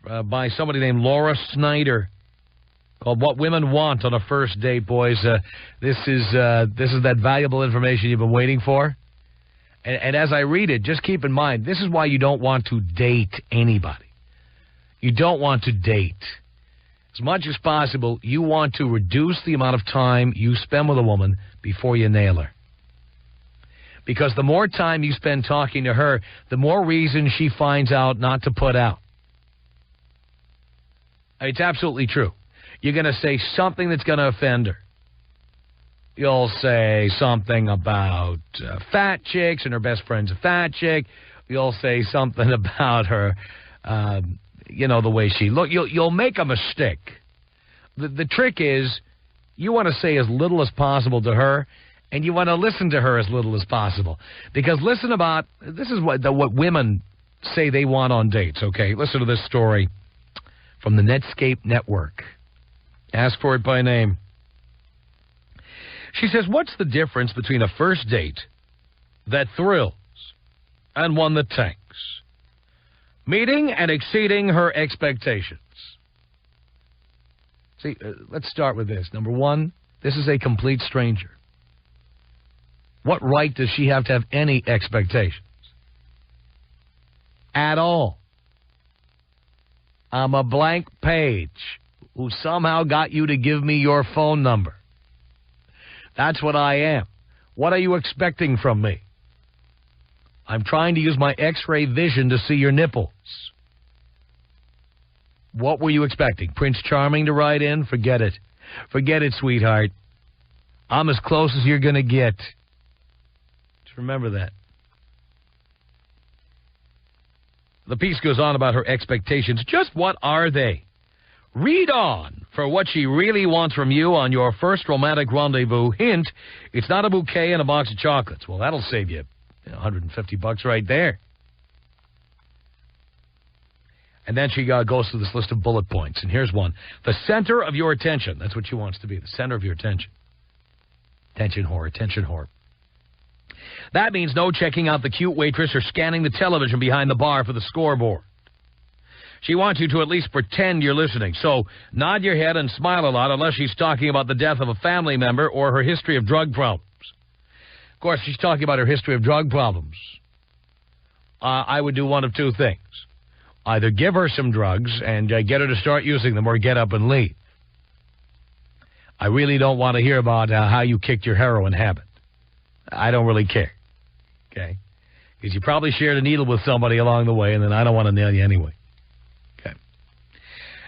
by somebody named Laura Snyder called What Women Want on a First Date, boys. This is that valuable information you've been waiting for. And as I read it, just keep in mind, this is why you don't want to date anybody. You don't want to date. As much as possible, you want to reduce the amount of time you spend with a woman before you nail her. Because the more time you spend talking to her, the more reason she finds out not to put out. It's absolutely true. You're going to say something that's going to offend her. You'll say something about fat chicks and her best friend's a fat chick. You'll say something about her, the way she looks. You'll make a mistake. The trick is you want to say as little as possible to her, and you want to listen to her as little as possible. Because this is what women say they want on dates, okay? Listen to this story from the Netscape Network. Ask for it by name. She says, what's the difference between a first date that thrills and one that tanks? Meeting and exceeding her expectations. See, let's start with this. Number one, this is a complete stranger. What right does she have to have any expectations? At all. I'm a blank page who somehow got you to give me your phone number. That's what I am. What are you expecting from me? I'm trying to use my X-ray vision to see your nipples. What were you expecting? Prince Charming to ride in? Forget it. Forget it, sweetheart. I'm as close as you're going to get. Just remember that. The piece goes on about her expectations. Just what are they? Read on for what she really wants from you on your first romantic rendezvous. Hint, it's not a bouquet and a box of chocolates. Well, that'll save you $150 right there. And then she goes through this list of bullet points. And here's one. The center of your attention. That's what she wants to be, the center of your attention. Attention whore, attention whore. That means no checking out the cute waitress or scanning the television behind the bar for the scoreboard. She wants you to at least pretend you're listening. So nod your head and smile a lot unless she's talking about the death of a family member or her history of drug problems. Of course, she's talking about her history of drug problems. I would do one of two things. Either give her some drugs and get her to start using them or get up and leave. I really don't want to hear about how you kicked your heroin habit. I don't really care. Okay? Because you probably shared a needle with somebody along the way, and then I don't want to nail you anyway.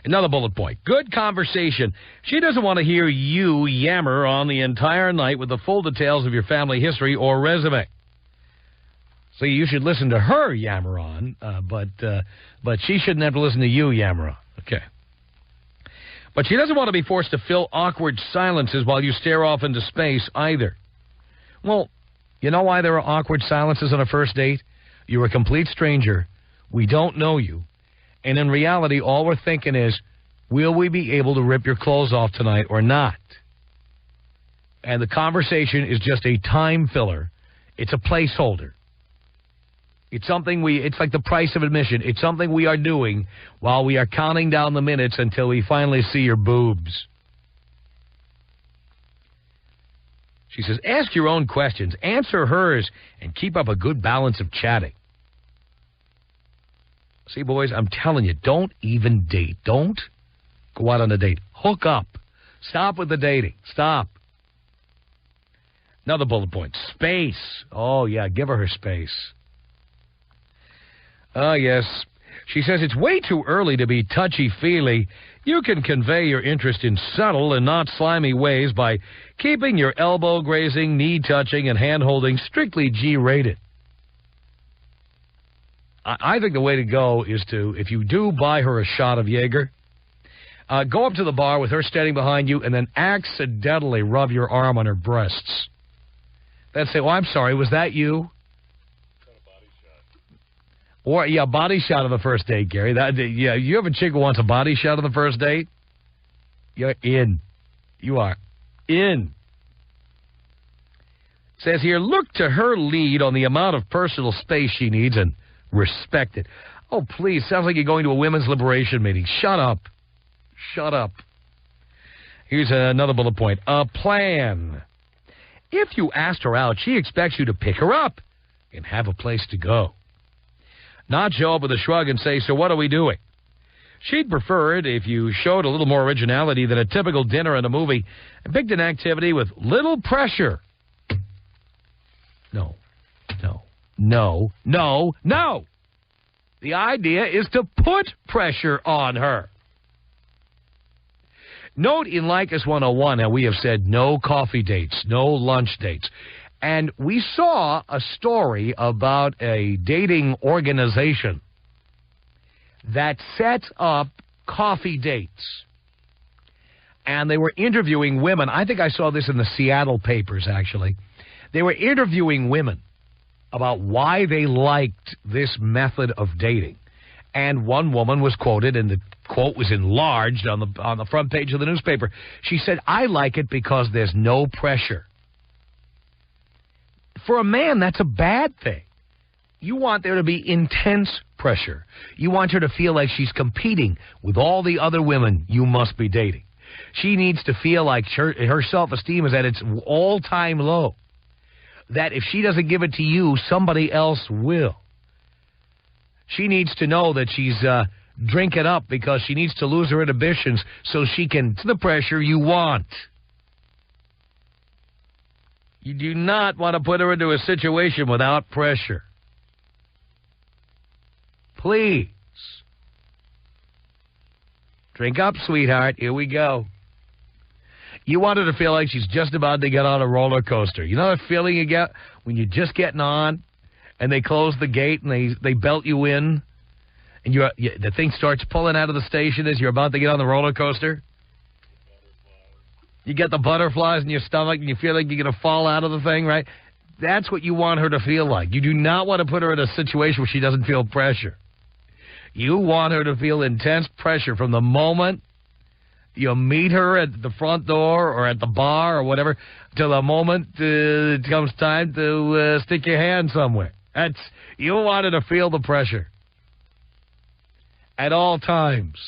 Another bullet point. Good conversation. She doesn't want to hear you yammer on the entire night with the full details of your family history or resume. So you should listen to her yammer on, but she shouldn't have to listen to you yammer on. Okay. But she doesn't want to be forced to fill awkward silences while you stare off into space either. Well, you know why there are awkward silences on a first date? You're a complete stranger. We don't know you. And in reality, all we're thinking is, will we be able to rip your clothes off tonight or not? And the conversation is just a time filler. It's a placeholder. It's like the price of admission. It's something we are doing while we are counting down the minutes until we finally see your boobs. She says, ask your own questions, answer hers, and keep up a good balance of chatting. See, boys, I'm telling you, don't even date. Don't go out on a date. Hook up. Stop with the dating. Stop. Another bullet point. Space. Oh, yeah, give her space. Oh, yes. She says it's way too early to be touchy-feely. You can convey your interest in subtle and not slimy ways by keeping your elbow-grazing, knee-touching, and hand-holding strictly G-rated. I think the way to go is to, if you do buy her a shot of Jaeger, go up to the bar with her standing behind you and then accidentally rub your arm on her breasts. Then say, oh, I'm sorry, was that you? Or, yeah, body shot on the first date, Gary. Yeah, you have a chick who wants a body shot on the first date? You're in. You are in. Says here, look to her lead on the amount of personal space she needs and respect it. Oh, please. Sounds like you're going to a women's liberation meeting. Shut up. Shut up. Here's another bullet point. A plan. If you asked her out, she expects you to pick her up and have a place to go. Not show up with a shrug and say, so what are we doing? She'd prefer it if you showed a little more originality than a typical dinner and a movie and picked an activity with little pressure. No. The idea is to put pressure on her. Note in Leykis 101 how we have said no coffee dates, no lunch dates. And we saw a story about a dating organization that sets up coffee dates. And they were interviewing women. I think I saw this in the Seattle papers, actually. They were interviewing women about why they liked this method of dating. And one woman was quoted, and the quote was enlarged on the front page of the newspaper. She said, I like it because there's no pressure. For a man, that's a bad thing. You want there to be intense pressure. You want her to feel like she's competing with all the other women you must be dating. She needs to feel like her self-esteem is at its all-time low. That if she doesn't give it to you, somebody else will. She needs to know that she's drinking up because she needs to lose her inhibitions so she can the pressure you want. You do not want to put her into a situation without pressure. Please. Drink up, sweetheart. Here we go. You want her to feel like she's just about to get on a roller coaster. You know that feeling you get when you're just getting on and they close the gate and they belt you in and the thing starts pulling out of the station as you're about to get on the roller coaster? You get the butterflies in your stomach and you feel like you're going to fall out of the thing, right? That's what you want her to feel like. You do not want to put her in a situation where she doesn't feel pressure. You want her to feel intense pressure from the moment you meet her at the front door or at the bar or whatever till the moment it comes time to stick your hand somewhere. You want her to feel the pressure at all times.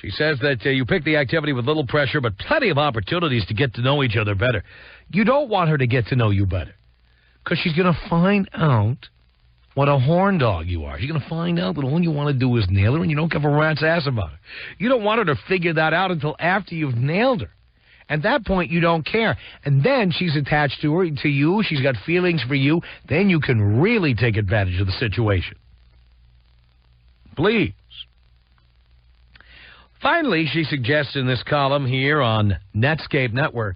She says that you pick the activity with little pressure, but plenty of opportunities to get to know each other better. You don't want her to get to know you better because she's going to find out what a horn dog you are. She's going to find out that all you want to do is nail her and you don't give a rat's ass about her. You don't want her to figure that out until after you've nailed her. At that point, you don't care. And then she's attached to you. She's got feelings for you. Then you can really take advantage of the situation. Please. Finally, she suggests in this column here on Netscape Network,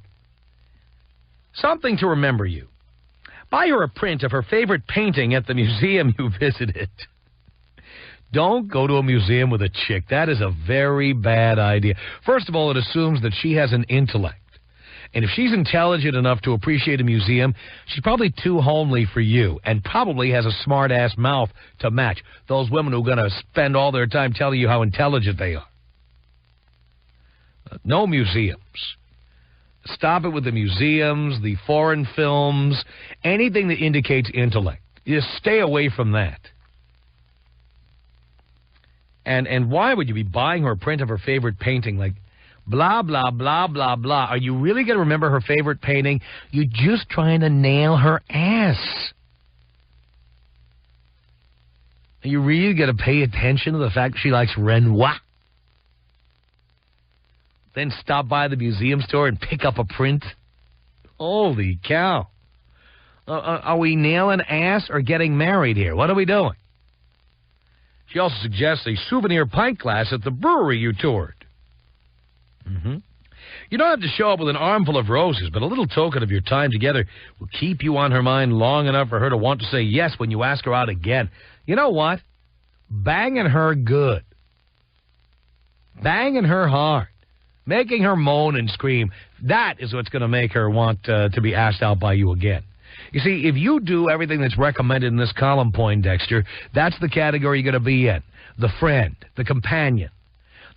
something to remember you. Buy her a print of her favorite painting at the museum you visited. Don't go to a museum with a chick. That is a very bad idea. First of all, it assumes that she has an intellect. And if she's intelligent enough to appreciate a museum, she's probably too homely for you and probably has a smart-ass mouth to match those women who are going to spend all their time telling you how intelligent they are. No museums. Stop it with the museums, the foreign films, anything that indicates intellect. Just stay away from that. And why would you be buying her a print of her favorite painting? Like, blah, blah, blah, blah, blah. Are you really going to remember her favorite painting? You're just trying to nail her ass. Are you really going to pay attention to the fact that she likes Renoir? Then stop by the museum store and pick up a print? Holy cow. Are we nailing ass or getting married here? What are we doing? She also suggests a souvenir pint glass at the brewery you toured. You don't have to show up with an armful of roses, but a little token of your time together will keep you on her mind long enough for her to want to say yes when you ask her out again. You know what? Banging her good. Banging her hard. Making her moan and scream. That is what's going to make her want to be asked out by you again. You see, if you do everything that's recommended in this column, Poindexter, that's the category you're going to be in. The friend, the companion,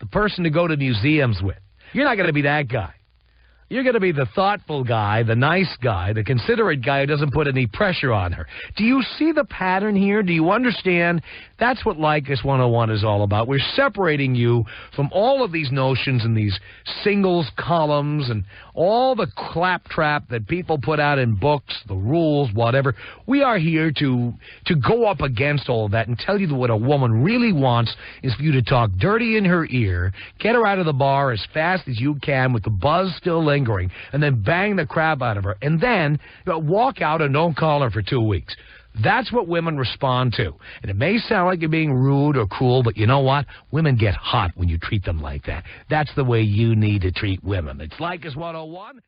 the person to go to museums with. You're not going to be that guy. You're going to be the thoughtful guy, the nice guy, the considerate guy who doesn't put any pressure on her. Do you see the pattern here? Do you understand? That's what Leykis 101 is all about. We're separating you from all of these notions and these singles columns and all the claptrap that people put out in books, the rules, whatever. We are here to go up against all of that and tell you that what a woman really wants is for you to talk dirty in her ear, get her out of the bar as fast as you can with the buzz still lingering, and then bang the crap out of her, and then walk out and don't call her for 2 weeks. That's what women respond to. And it may sound like you're being rude or cruel, but you know what? Women get hot when you treat them like that. That's the way you need to treat women. It's Leykis 101.